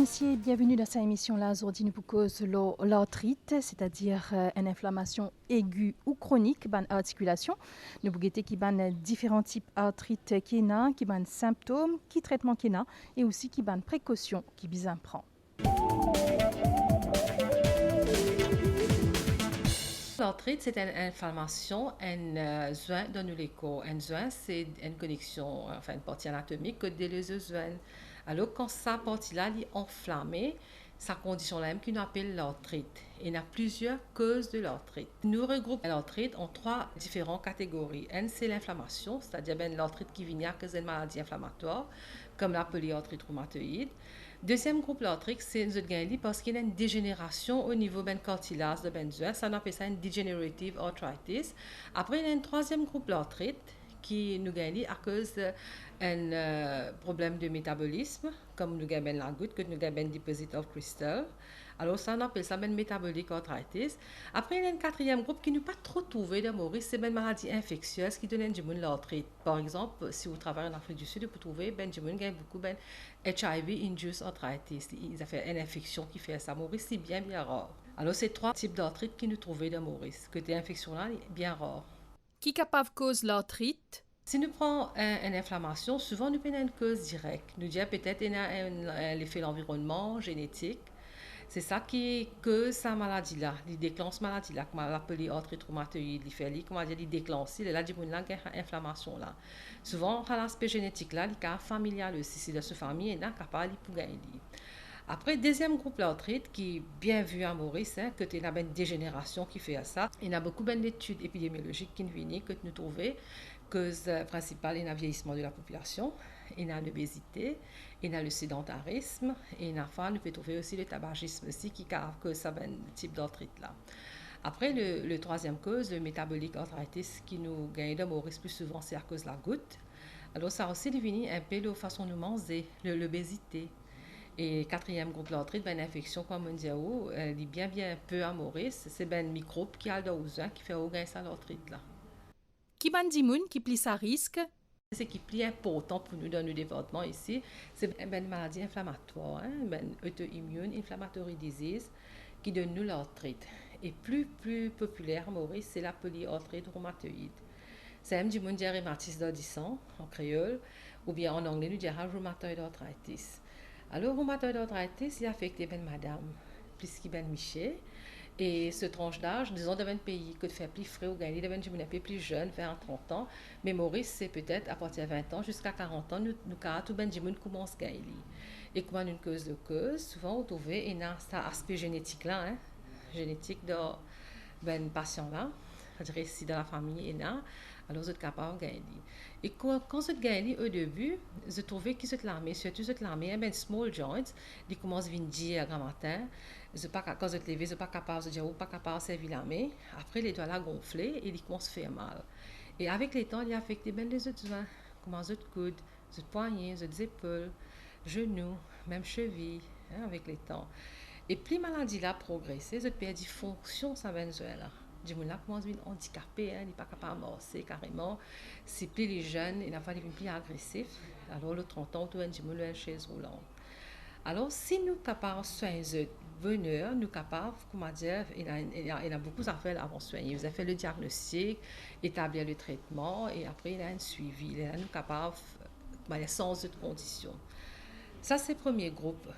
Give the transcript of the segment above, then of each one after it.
messieurs, bienvenue dans cette émission-là. Aujourd'hui, nous proposons l'arthrite, c'est-à-dire une inflammation aiguë ou chronique dans l'articulation. Nous pouvons qui ban différents types d'arthrite qui ont, qui ban symptômes, qui traitement qui ont, et aussi qui ban précautions qui besoin prend. L'arthrite, c'est une inflammation, un joint dans les corps. Un joint, c'est une connexion, enfin une partie anatomique que des deux joints. Alors, quand cette partie-là est enflammée, sa condition-là même qu'on appelle l'arthrite. Il y a plusieurs causes de l'arthrite. Nous regroupons l'arthrite en trois différentes catégories. Une, c'est l'inflammation, c'est-à-dire l'arthrite qui vient à cause d'une maladie inflammatoire, comme la polyarthrite rhumatoïde. Deuxième groupe l'arthrite, c'est une parce qu'il y a une dégénération au niveau du cartilage de benzoin. Ça, on appelle ça une degenerative arthritis. Après, il y a un troisième groupe l'arthrite qui nous gagne à cause d'un problème de métabolisme, comme nous gagnons la goutte, que nous gagnons deposit of crystal. Alors, ça, on appelle ça une métabolique arthritis. Après, il y a un quatrième groupe qui n'est pas trop trouvé de Maurice, c'est une maladie infectieuse qui donne l'arthrite. Par exemple, si vous travaillez en Afrique du Sud, vous pouvez trouver beaucoup de HIV-induced arthritis. Ils ont fait une infection qui fait ça. Maurice, c'est bien, bien rare. Alors, c'est trois types d'arthrite qui nous trouvent de Maurice. Côté infection-là, bien rare. Qui est capable de causer l'arthrite? Si nous prenons une inflammation, souvent nous prenons une cause directe. Nous disons peut-être qu'il y a l'effet de l'environnement, génétique. C'est ça qui cause sa maladie-là, il déclenche cette maladie-là, comme on l'appelle arthrite rhumatoïde, il fait, comment dire, il déclenche, il a une inflammation-là. Souvent, l'aspect génétique-là, il est familial aussi, c'est de ce famille, il est capable de gagner. Après, deuxième groupe l'arthrite qui est bien vu à Maurice, que tu as une dégénération qui fait ça. Il y a beaucoup d'études épidémiologiques qui viennent que nous trouvons cause principale est le vieillissement de la population, il y a l'obésité, il y a le sédentarisme, et enfin, nous pouvons trouver aussi le tabagisme aussi qui cause ce type d'arthrite-là. Après, le troisième cause, le métabolique arthritis qui nous gagne de Maurice plus souvent, c'est à cause de la goutte. Alors, ça aussi devient un peu la façon de manger, l'obésité. Et quatrième groupe l'arthrite, une infection comme on dit, elle est bien peu à Maurice, c'est un microbe qui a dans le qui fait gagner ça l'arthrite-là. Qui ban dimoun qui plie à risque? Ce qui est plus important pour nous dans nos départements ici, c'est une maladie inflammatoire, une auto-immune inflammatory disease qui donne nous l'arthrite. Et plus populaire, Maurice, c'est la polyarthrite rhumatoïde. C'est un du monde rhumatisme d'audition en créole, ou bien en anglais, nous dirons rheumatoid arthritis. Alors, rheumatoid arthritis, il affecte madame, plus qu'il ben Miché. Et ce tranche d'âge, disons, dans un pays que de faire plus frais ou gagner, dans un pays plus jeune, vers 30 ans. Mais Maurice, c'est peut-être à partir de 20 ans jusqu'à 40 ans, nous tout ben du monde commence à gagner. Et comment une cause de cause, souvent, vous trouvez, il y a cet aspect génétique-là, génétique de ben patient-là, c'est-à-dire ici dans la famille, il y a, alors vous êtes capable de gagner. Et quand vous gagnez au début, vous trouvez qu'ils sont l'armée, surtout vous êtes l'armée, ben small joints, ils commencent à venir à grand matin, quand vous êtes levé, vous n'êtes pas capable de dire, ou pas capable de servir l'armée, après les doigts là gonflés et ils commencent à faire mal. Et avec les temps, il affecte ben les autres joints, comment vous êtes coudes, vous êtes poignets, vous êtes épaules, genoux, même chevilles, avec les temps. Et plus la maladie là progressé, vous perdez fonction ça Venezuela. Du monde là commence à être handicapé, il n'est pas capable de marcher carrément. C'est plus les jeunes, il n'a pas devenu plus agressif. Alors le 30 ans, tout le monde est chaise roulante. Alors si nous sommes capables de soigner venir, nous sommes capables, comment dire, il y a beaucoup d'affaires avant de soigner. Vous avez fait le diagnostic, établir le traitement et après il y a un suivi. Nous sommes capables, sans autres conditions. Ça c'est le premier groupe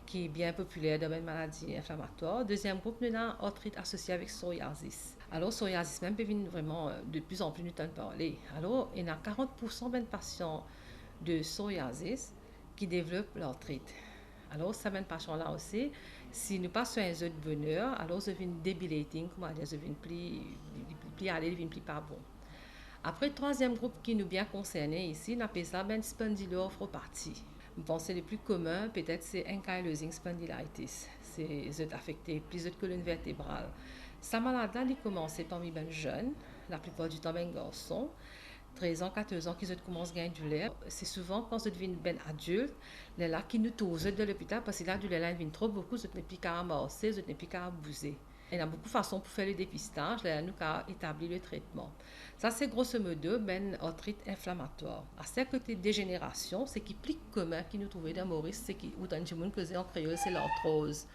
qui est bien populaire dans les maladies inflammatoires. Deuxième groupe, nous avons arthrite associée avec psoriasis. Alors, psoriasis même peut venir vraiment de plus en plus nous en parler. Alors, il y a 40% de patients de psoriasis qui développent l'arthrite. Alors, ces patients-là aussi, si nous passons un autre bonheur, alors ça devient debilitating, comment dire, ça devient plus aller, devient plus pas bon. Après, le troisième groupe qui nous bien concerné ici, on appelle ça spondyloarthropathie. Je pense que le plus commun, peut-être, c'est ankylosing spondylitis. C'est affecté plus de colonne vertébrale. Cette maladie-là, elle commence parmi les jeunes, la plupart du temps, les garçons. 13 ans, 14 ans, qu'ils commencent à gagner du lait. C'est souvent quand ils deviennent ben adultes, les là qui nous trouvent de l'hôpital parce que là, du lait, ils viennent trop beaucoup, ils ne peuvent plus qu'à marcher, ils ne peuvent plus qu'à bouger. il y a beaucoup de façons pour faire le dépistage, là, nous avons établi le traitement. Ça, c'est grosso modo ben arthrite inflammatoire. À ce côté dégénération, c'est qui plus commun qui nous trouvait dans Maurice, c'est qui ou tant de causé en créole, c'est l'arthrose.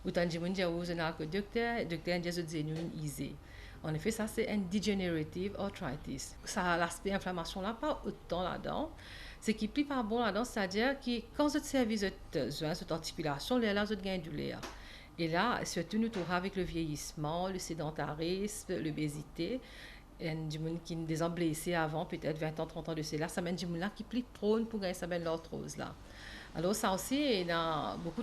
Ou tant de monde dit aux docteur dit easy. En effet, ça c'est une degenerative arthritis. Ça a l'aspect inflammation là pas autant là-dedans. C'est qui plus pas bon là-dedans, c'est-à-dire que quand vous servez cette articulation, là vous gagnez du lait. Et là, surtout nous trouvons avec le vieillissement, le sédentarisme, l'obésité, du monde qui est déjà blessé avant, peut-être 20 ans, 30 ans de cela, ça mène du monde là qui est plus prône pour gagner ça mène l'arthrose là. Alors ça aussi, il y a beaucoup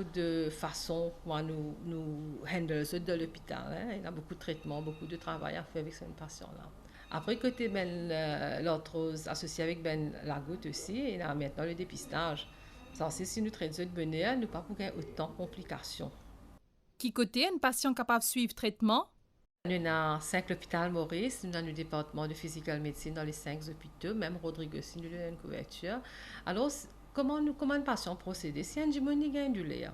de façons pour nous handle ça de l'hôpital. Hein. Il y a beaucoup de traitements, beaucoup de travail à faire avec ces patients-là. Après, côté l'arthrose associée avec la goutte aussi, il y a maintenant le dépistage. Ça aussi, si nous traitons de bonheur, nous pas pour gagner autant de complications. Qui côté un patient capable de suivre traitement? Nous avons 5 l'hôpital Maurice, nous avons le département de physical médecine dans les 5 hôpitaux, même Rodrigo aussi nous donne une couverture. Alors, comment un patient procéder si un dimoni gagne du lait?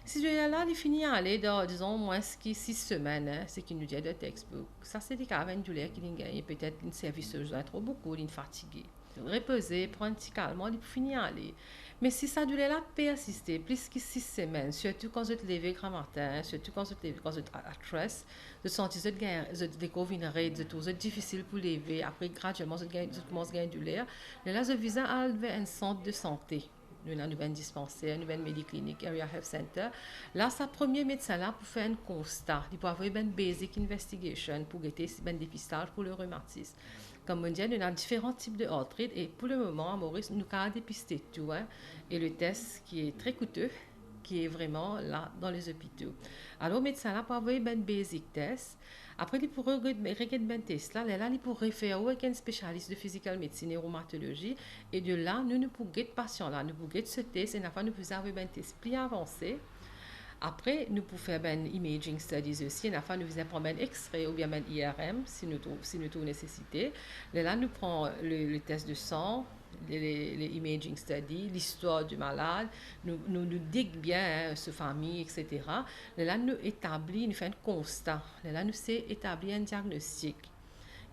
Si je là, il finit à aller dans, disons, moins 6 semaines, hein, c'est qu'il nous dit de textbook. Ça, c'est des cas du lait qui gagne peut-être une serviceuse trop beaucoup, il est fatigué. Reposer, prendre un petit calme, il finit à aller. Mais si ça doit là persister plus que 6 semaines, surtout quand vous êtes levé grand matin, surtout quand vous êtes à stress, vous sentez que vous découvrir une raide, vous êtes difficile pour lever, après graduellement vous commencez à gagner du lait, là vous visez à aller un centre de santé. Nous avons un dispensaire, nous avons une médiclinique, Area Health Center. Là, c'est le premier médecin là pour faire un constat. Il peut avoir une basic investigation pour guetter un dépistage pour le rhumatisme. Comme on dit, nous avons différents types de arthrite et pour le moment, à Maurice, nous avons dépisté tout. Hein, et le test qui est très coûteux, qui est vraiment là dans les hôpitaux. Alors, le médecin là peut avoir un basic test. Après, il pourrait regarder un test là, il pourrait référer avec un spécialiste de physical médecine et rhumatologie. Et de là, nous pouvons guetter patient là, nous pouvons guetter ce test et nous pouvons avoir un test plus avancé. Après, nous pouvons faire un imaging studies aussi. Nous faisons prendre un extrait ou bien un IRM si nous trouvons nécessité. Là, nous prenons le test de sang, les imaging studies, l'histoire du malade, nous digue bien sa famille, etc. Là, nous établissons, nous faisons un constat. Là, nous établissons un diagnostic.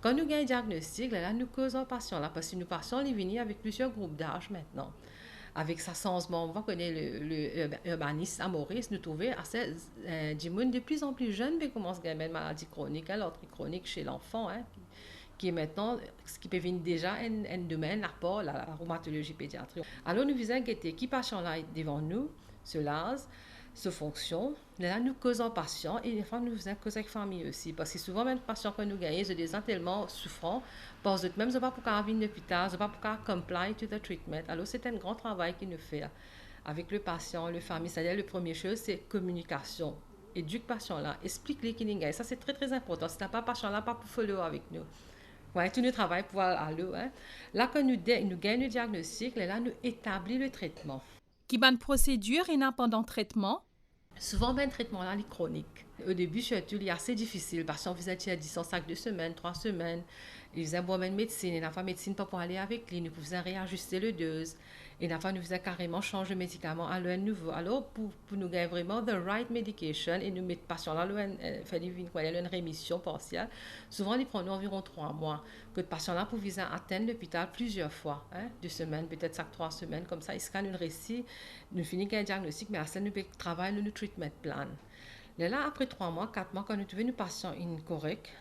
Quand nous avons un diagnostic, là, nous causons au patient, là, parce que nous patients, ils viennent avec plusieurs groupes d'âge maintenant. Avec sa changement, on va connaître l'urbanisme à Maurice, nous trouvons assez du monde de plus en plus jeune qui commence à avoir une maladie chronique, l'arthrite chronique chez l'enfant, hein, qui est maintenant, ce qui peut venir déjà un domaine, rapport à la rhumatologie pédiatrique. Alors nous visons guetter qui patient là devant nous, se lase, se fonction. Là, nous causons patient et des fois nous faisons causer avec famille aussi. Parce que souvent, même les patients que nous gagnons, ils sont tellement souffrants, parce que même ils ne sont pas pour venir à l'hôpital, ils ne sont pas pour comply to the treatment. Alors, c'est un grand travail qu'il nous fait avec le patient, la famille. C'est-à-dire, la première chose, c'est communication. Éduque le patient là, explique-lui qu'il gagne. Ça, c'est très, très important. Si tu n'as pas patient là, pas pour follow avec nous. Ouais, tout notre travail pour aller. Hein. Là, quand nous gagnons le diagnostic, là, nous établissons le traitement. Qui bonne procédure et pendant traitement? Souvent, ben, le traitement là, est chronique. Au début, surtout, il est assez difficile parce qu'on faisait à distance chaque 2 semaines, 3 semaines. Ils faisaient bon médecine, et la fois médecine pas pour aller avec lui, nous pouvions réajuster le dose. Et la fois, nous faisions carrément changer le médicament à l'un nouveau. Alors, pour nous gagner vraiment the right medication et nous mettre patient là, faire une rémission partielle, souvent, ils prennent environ 3 mois. Que le patient là pouvait atteindre l'hôpital plusieurs fois, hein, 2 semaines, peut-être chaque 3 semaines, comme ça, ils scannent le récit, nous finissons un diagnostic, mais à ça, nous travaillons le treatment plan. Là, après 3 mois, 4 mois, quand nous trouvons nos patients corrects,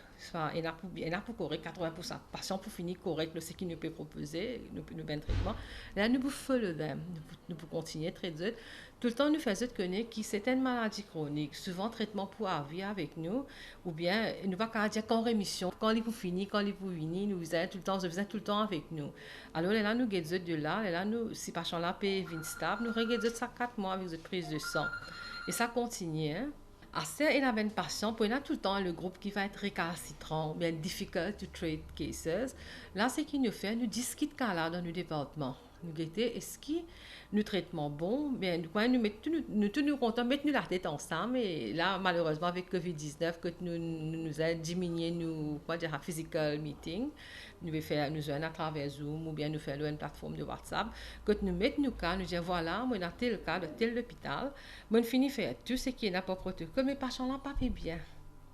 il y en a pour correct, 80% patients pour finir correct, ce qui nous peut proposer, nous un traitement. Là, nous pouvons follow them, nous pouvons continuer très dur. Tout le temps, nous faisons connaître que c'est une maladie chronique, souvent traitement pour vie avec nous, ou bien nous ne pouvons pas dire qu'en rémission, quand il faut finir, quand il faut venir, nous faisons tout le temps avec nous. Alors là, nous guettons de là, nous, si patient là peut venir stable, nous regardons ça 4 mois avec une prise de sang. Et ça continue, hein. Assez, il y a un patient, pour il y a tout le temps le groupe qui va être récalcitrant, bien difficult to treat cases. Là, ce qu'il nous fait, nous discute cas là dans le département. Nous guetter, est-ce que nous traitement bon, bien, nous mettons nous tenons contents, mettre nous la tête ensemble. Et là, malheureusement, avec Covid-19, que nous a diminué, nous, quoi dire, physical meeting, nous faire, nous joindre à travers Zoom ou bien nous faire une plateforme de WhatsApp, que nous mettons nous cas, nous disons voilà, moi, dans tel cas, de tel hôpital, moi, fini faire tout ce qui est n'a pas protocole, mais patients là, pas fait bien.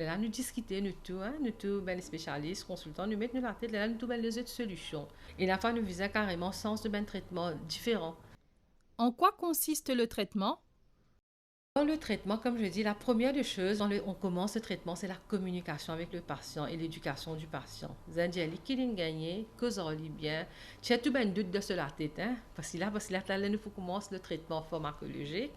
Et là, nous discutons, nous tous, ben, les spécialistes, consultants, nous mettons la tête, là, nous tous, ben, les autres solutions. Et la fois, nous visons carrément sens de ben traitement différent. En quoi consiste le traitement? Dans le traitement, comme je dis, la première des choses, on commence le traitement, c'est la communication avec le patient et l'éducation du patient. Zandjali, qui l'a gagné, cause bien. Tu as tout ben doute de cela tête, hein? Parce que là, nous faut commencer le traitement pharmacologique.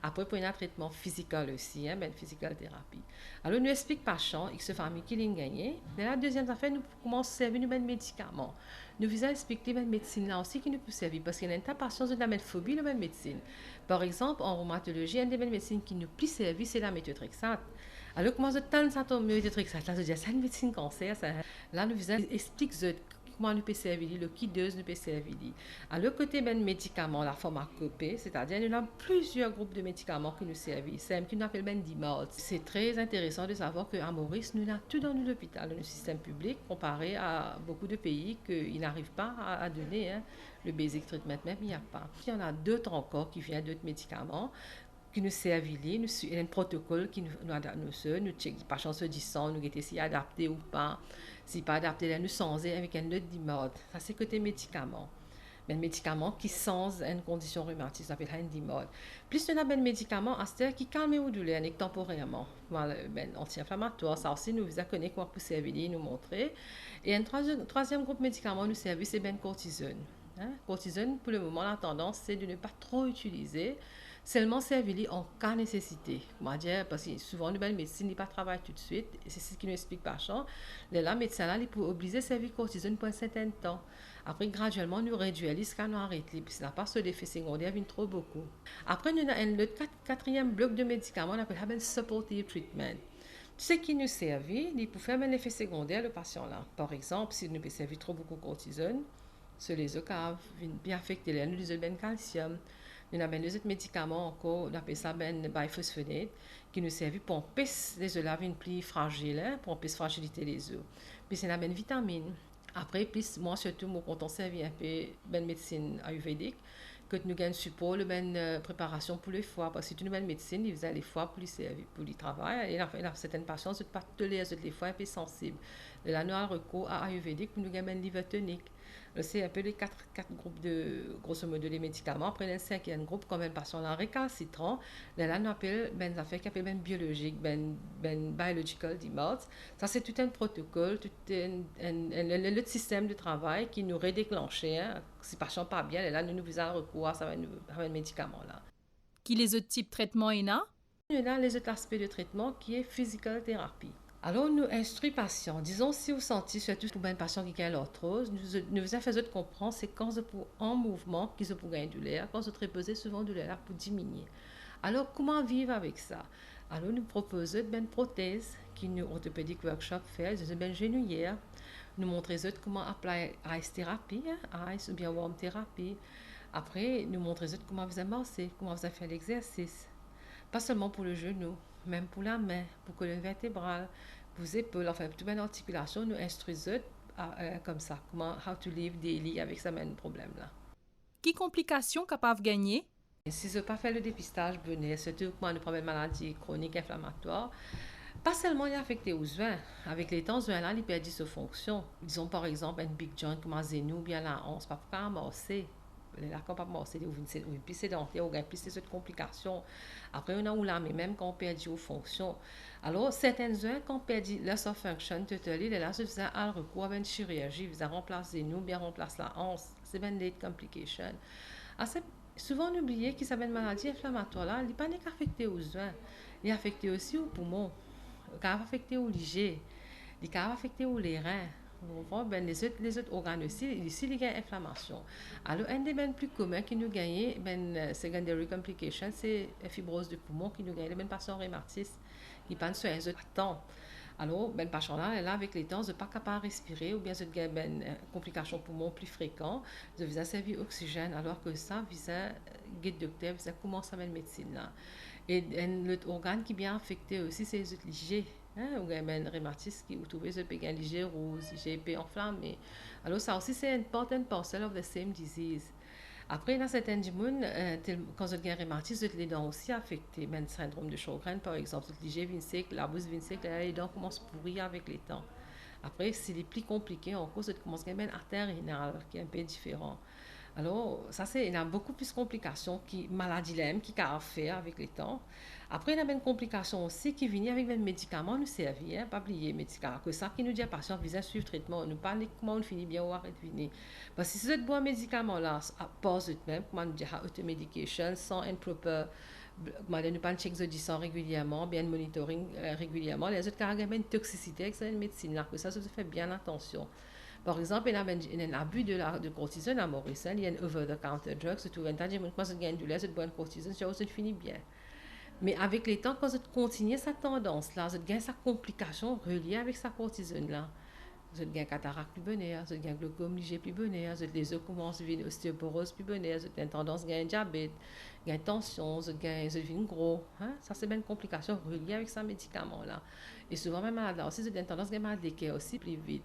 Après, pour un traitement physical aussi, hein, ben, physical thérapie. Alors, nous explique patient, X famille qui l'a gagné. Mais la deuxième affaire, nous commençons à servir ben médicaments. Nous visons à expliquer la médecine là aussi qui nous peut servir parce qu'il y a une patient de la phobie de la médecine. Par exemple, en rhumatologie, une des médecines qui nous plus servir, c'est la méthotrexate. Alors, comment je tente ça, la méthotrexate? Là, je dis, c'est une médecine cancer. Ça. Là, nous visons expliquer comment nous peut servir, le qui nous peut servir. Alors, côté ben médicaments, la pharmacopée, c'est-à-dire, nous avons plusieurs groupes de médicaments qui nous servent. C'est un qui nous appelle ben DIMOD. C'est très intéressant de savoir qu'à Maurice, nous avons tout dans l'hôpital, dans le système public, comparé à beaucoup de pays qu'ils n'arrivent pas à donner. Hein. Le basic treatment, même, il n'y a pas. Il y en a d'autres encore qui viennent d'autres médicaments qui nous servent, il y a un protocole qui nous check, par chance se disant, nous guetter si adapté ou pas, si pas adapté, nous changer avec un autre dimode. Ça, c'est côté médicaments. Mais un médicament qui sans une condition rhumatique, ça s'appelle un dimode. Plus on a un médicament, c'est-à-dire qui calme ou douleur, temporairement. Voilà, ben, anti-inflammatoire, ça aussi, nous connaître quoi pour servir, nous montrer. Et un troisième groupe de médicaments nous servir, c'est ben cortisone. Hein? Cortisone, pour le moment, la tendance, c'est de ne pas trop utiliser, seulement servir en cas de nécessité. Comment dire, parce que souvent, nous, la médecine n'est pas travaille tout de suite, et c'est ce qui nous explique par champ. Les médecins, là, ils peuvent obliger à servir cortisone pour un certain temps. Après, graduellement, nous réduisons jusqu'à nous arrêter, puis ça passe sur l'effet secondaire, vient trop beaucoup. Après, nous avons le quatrième bloc de médicaments, on appelle supportive treatment. Ce qui nous servit, il peut faire un effet secondaire le patient là. Par exemple, si nous peut servir trop beaucoup de cortisone, sur les OCAV, bien affecté les nous disons ben calcium. Nous avons des autres médicaments encore, on appelle ça ben biphosphonate, qui nous servent pour empêcher les œufs une plus fragile, hein, pour empêcher la fragilité des œufs. Puis c'est la ben vitamine. Après, plus moi surtout, moi, quand on servi un peu ben médecine ayurvédique, que nous gagnons support, le ben préparation pour les foies, parce que c'est une bonne médecine, ils faisaient les foies pour les servir, pour les travail, et il y a certaines patients, c'est pas tous les foies un peu sensibles. Et là, nous avons recours à ayurvédique pour nous gagner un liver tonique. C'est un peu les quatre groupes de, grosso modo, les médicaments. Après, le cinquième groupe, comme un patient récalcitrant, là, nous appelle ben affaire qui appelle ben biologique, ben biological demodes. Ça, c'est tout un protocole, tout le système de travail qui nous redéclenche. Hein. Si patient pas bien, là, nous faisons recours à un médicament là. Qui les autres types de traitements il y a? Il y a les autres aspects de traitement qui est physical thérapie. Alors, nous instruisons les patients. Disons, si vous sentez, surtout pour un patient qui a l'arthrose, nous vous faisons comprendre c'est quand vous êtes en mouvement qu'ils ont pour gagner de l'air, quand vous êtes reposé souvent de l'air pour diminuer. Alors, comment vivre avec ça? Alors, nous proposons une prothèse qui nous orthopédique workshop fait, une genouillère. Nous montrons comment appliquer ice thérapie, ice ou bien warm thérapie. Après, nous montrons comment vous avancer, comment vous faire l'exercice. Pas seulement pour le genou, même pour la main, pour la colonne vertébrale, pour les épaules, enfin, toute une articulation, nous instruisons comme ça, comment how to live daily avec ça même problème là. Qui complications capable gagner? Et si je n'ai pas fait le dépistage, venez, surtout quand nous avons une maladie chronique inflammatoire, pas seulement il est affecté aux joints, avec les temps, joints là, il perd sa fonction. Disons par exemple un big joint comme un genou, bien là, on ne peut pas amorcer. Là, quand on c'est une plus sédentaire, on a plus de complications. Après, on a ou là, mais même quand on perd aux fonctions. Alors, certaines zones, quand on perd loss of function totally, là, je faisais un recours à une chirurgie, je remplacer nous, bien remplacer la hanche. C'est une late complication. Assez souvent oublié qu'il s'appelle une maladie inflammatoire là, il n'est pas affecté aux joints, il est affecté aussi aux poumons, il est affecté aux ligés, il est affecté aux reins. Ben, les autres organes aussi, ici, il y a une inflammation. Alors, un des ben plus communs qui nous gagne, ben, secondary complication, c'est la fibrose du poumon qui nous gagne, les patients rhumatistes, qui pensent sur les autres temps. Alors, ben, patient là, là, avec les temps, je pas capable de respirer, ou bien je gagne ben, complications poumons plus fréquentes, je vais servir oxygène, alors que ça, visa, guide docteur, visa commence à mettre médecine là. Et l'autre organe qui est bien affecté aussi, c'est les autres ligés. Hein, ou bien rhumatisme qui ou trouver ce pékin léger ou si j'ai enflammé. Alors ça aussi c'est important parcel of the same disease. Après, il y a certaines gens, quand ils ont un rhumatisme, les dents aussi affectées. Même le syndrome de Sjögren, par exemple, les ligés viennent sec, la bouche vient sec, les dents commencent à pourrir avec les temps. Après, c'est les plus compliqués, en cause, ça commence à avoir une artère rénale qui est un peu différent. Alors, ça, c'est, il y a beaucoup plus de complications, qui, maladies l'aime, qui a à faire avec les temps. Après, il y a une complication aussi qui vient avec les médicaments, nous servir, hein, pas oublier les médicaments. Que ça qui nous dit à patient, visa suivre traitement, nous parle comment on finit bien ou arrête de venir. Parce que si vous bon médicament là, pause même, comment nous dit, automedication, sans un proper, nous pas check de sang régulièrement, bien monitoring régulièrement, les autres caractères une toxicité avec cette médecine là, que ça se fait bien attention. Par exemple, il y a un abus de cortisone à Maurice, il y a un over-the-counter drug, surtout quand tu as une douleur, c'est bonne cortisone, ça finit bien. Mais avec les temps, quand vous continuez cette tendance-là, vous avez sa complication reliée avec sa cortisone-là. Vous avez une cataracte plus bonne, vous avez un glaucome léger plus bonne, vous avez les os commencent à devenir ostéoporose plus bonne, vous avez une tendance à gagner diabète, une tension, vous avez gros. Hein? Ça, c'est bien une complication reliée avec ce médicament-là. Et souvent, même malade là aussi, vous avez une tendance à gagner maladie qui aussi plus vite.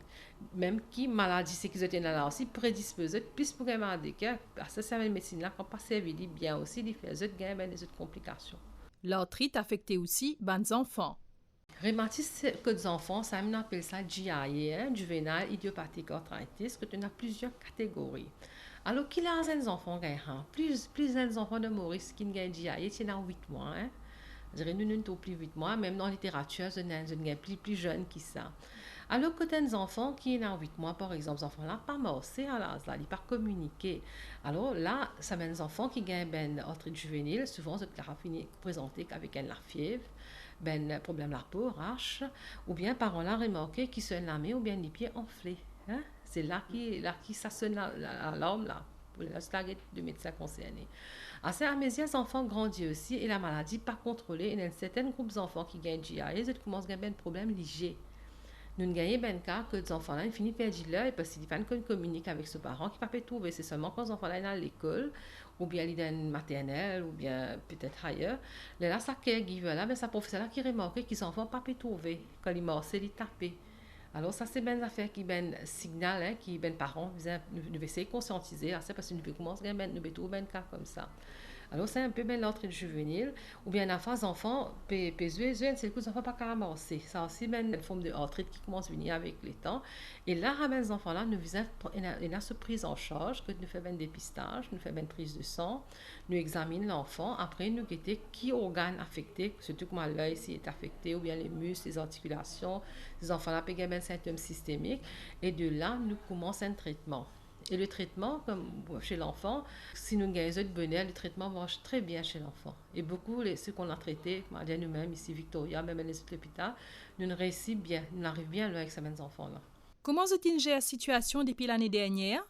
Même qui maladie, c'est qu'ils ont là aussi prédisposés plus pour gagner maladie qui, parce que c'est une médecine-là, quand pas servi bien aussi, il fait des autres complications. L'arthrite affectait aussi les enfants. Rhumatisme que des enfants, ça on appelle ça GIA, hein, juvénile idiopathique arthritis, que tu as plusieurs catégories. Alors, qu'il y a des enfants qui ont plus des enfants de Maurice qui ont GIA, il y en a 8 mois. Hein. Je dirais, nous n'avons plus 8 mois, même dans la littérature, je n'ai plus jeune que ça. Alors que des enfants qui ont 8 mois, par exemple, ces enfants-là, pas morcés à l'âge, là, ils pas communiquer. Alors là, ça met des enfants qui ont une arthrite juvénile, souvent, c'est présenté avec la fièvre, ben problème la peau, rache, ou bien parents là remarqué qui se la main ou bien les pieds enflés. Hein? C'est là qui ça sonne l'alarme là pour la target de médecin concerné. À ces les enfants grandissent aussi et la maladie pas contrôlée. Il y a certains groupes d'enfants qui gagnent GIA et ils commencent à avoir un problème léger. Nous ne gagnons pas cas que les enfants là ils finissent par dire là parce qu'ils ne communiquent avec ce parent qui ne peut pas trouver. C'est seulement quand les enfants là sont à l'école ou bien dans une maternelle ou bien peut-être ailleurs. Là, ça caregiver là, mais sa professeur là qui remarque qu'ils enfants pas pu trouver quand ils marchent, ils tapent. Alors ça c'est une affaire qui ben signal hein, qui ben parents nous essayer de conscientiser. C'est parce que nous commencer à nous trouver un cas comme ça. Alors, c'est un peu bien l'entrée juvénile, ou bien la phase enfant, c'est que les enfants pas ramasser. Ça aussi, ben, une forme de arthrite qui commence à venir avec les temps. Et là, à ces enfants-là, nous faisons une prise en charge, que nous faisons un dépistage, nous faisons une prise de sang, nous examinons l'enfant, après nous guettons qui organe affecté, surtout comment l'œil est affecté, ou bien les muscles, les articulations. Les enfants-là peuvent avoir un symptôme systémique, et de là, nous commençons un traitement. Et le traitement, comme chez l'enfant, si nous gagnons de bonheur, le traitement marche très bien chez l'enfant. Et beaucoup, ceux qu'on a traités, nous-mêmes, ici, Victoria, même les autres hôpitaux, nous réussissons bien, nous arrivons bien loin avec ces enfants-là. Comment vous gérez la situation depuis l'année dernière?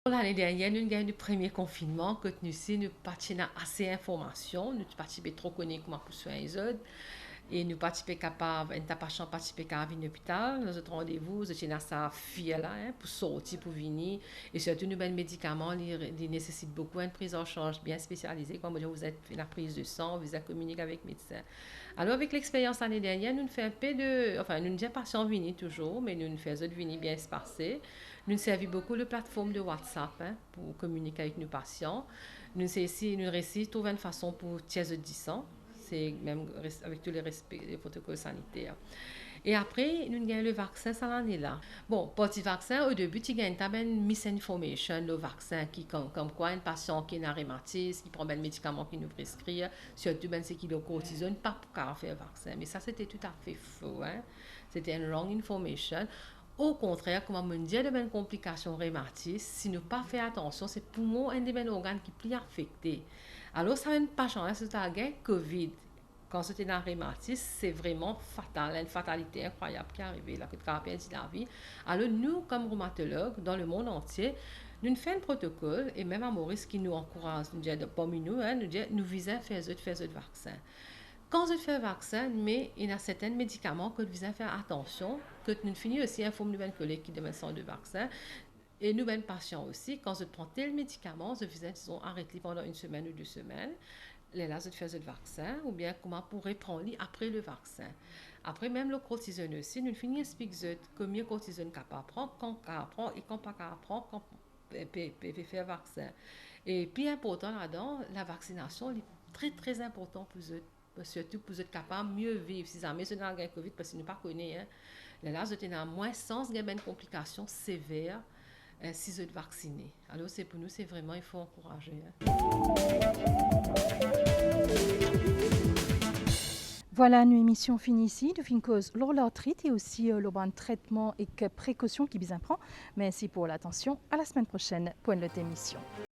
L'année dernière, nous avons eu le premier confinement, que nous participons assez d'informations, nous participons trop connus comment pour soigner les autres. Et nous participons capable, un patient participer à venir à l'hôpital, nous avons rendez-vous, nous avons sa fille là, hein, pour sortir, pour venir. Et surtout, nous avons des médicaments, ils nécessitent beaucoup une prise en charge bien spécialisée. Comme vous êtes fait la prise de sang, vous êtes communiqué avec le médecin. Alors, avec l'expérience l'année dernière, nous faisons un peu de. Enfin, nous ne disons pas patients venir toujours, mais nous faisons venir bien espacés. Nous servons beaucoup de plateformes de WhatsApp hein, pour communiquer avec nos patients. Nous réussissons de trouver une façon pour tiers de 10 ans. C'est même avec tous les respects des protocoles sanitaires. Et après, nous avons le vaccin, ça l'en est là. Bon, petit vaccin, au début, tu gagnes une misinformation, le vaccin, qui, comme quoi un patient qui a un rhumatisme, qui prend un médicament qui nous prescrit, surtout c'est qu'il a cortisone, pas pour faire un vaccin. Mais ça, c'était tout à fait faux. Hein? C'était une wrong information. Au contraire, comme on dit, de bonnes complications rhumatistes, si nous pas fait attention, c'est poumon un des organes qui est plus affecté. Alors, ça n'a pas changé, c'est un COVID. Quand c'était dans le rhumatisme, c'est vraiment fatal, une fatalité incroyable qui est arrivée, là, qui a perdu la vie. Alors, nous, comme rhumatologues, dans le monde entier, nous faisons un protocole, et même à Maurice qui nous encourage, nous dit, parmi nous, hein, nous dit, nous visons faire autres vaccins. Quand je fais un vaccin, mais il y a certains médicaments que vous devez faire attention, que nous finissons aussi informe nous collègues qui demandent de vaccin. Et nous, ben, patients aussi, quand je prends tel médicament, je faisais, disons, arrêter pendant 1 semaine ou 2 semaines. Là, je fais le vaccin, ou bien comment pourrait prendre après le vaccin. Après, même le cortisone aussi, nous finissons expliquer combien de cortisone capable prendre, quand capable prendre et quand pas capable prendre, quand peut faire vaccin. Et puis important là-dedans, la vaccination est très très important pour eux. Surtout pour être capable de mieux vivre. Si jamais vous avez un Covid, parce que nous ne connaissons pas, là, vous avez moins sens de complications sévères si vous êtes vacciné. Alors, c'est pour nous, c'est vraiment, il faut encourager. Voilà, une émission finie ici. De fin cause l'arthrite et aussi le bon traitement et précautions qui bien prend. Merci pour l'attention. À la semaine prochaine pour une autre émission.